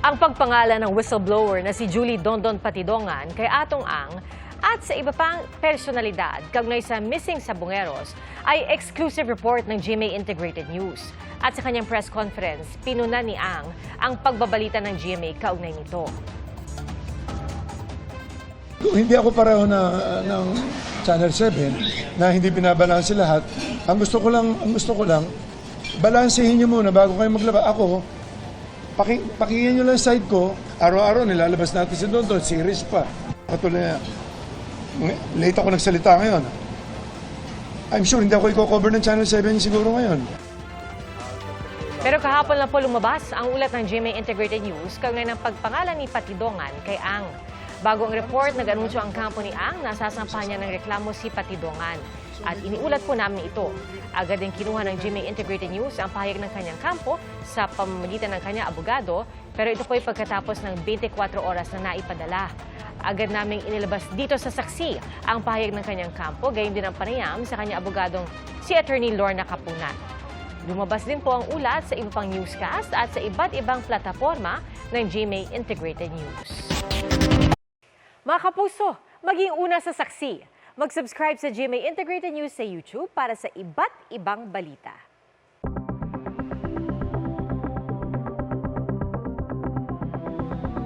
Ang pagpangalan ng whistleblower na si Julie Dondon Patidongan kay Atong Ang at sa iba pang personalidad kaugnay sa missing Sabongeros ay exclusive report ng GMA Integrated News. At sa kanyang press conference, pinuna ni Ang pagbabalita ng GMA kaugnay nito. Hindi ako pareho ng Channel 7 na hindi binabalanse lahat. Ang gusto ko lang, balansehin niyo muna bago kayo maglaba. Ako, pakinggan niyo lang side ko. Araw-araw nilalabas natin si Dondon, series pa. Patuloy na, late ako nagsalita ngayon. I'm sure hindi ako i-cover ng Channel 7 siguro ngayon. Pero kahapon lang po lumabas ang ulat ng GMA Integrated News kaugnay ng pagpangalan ni Patidongan kay Ang. Bago ang report, nag-anunsyo ang kampo ni Ang na sasampahan niya ng reklamo si Patidongan. At iniulat po namin ito. Agad din kinuha ng GMA Integrated News ang pahayag ng kanyang kampo sa pamamagitan ng kanyang abogado, pero ito po ay pagkatapos ng 24 oras na naipadala. Agad naming inilabas dito sa saksi ang pahayag ng kanyang kampo, gayon din ang panayam sa kanyang abogadong si Attorney Lorna Capunan. Lumabas din po ang ulat sa iba pang newscast at sa iba't ibang plataforma ng GMA Integrated News. Mga kapuso, maging una sa saksi. Mag-subscribe sa GMA Integrated News sa YouTube para sa iba't ibang balita.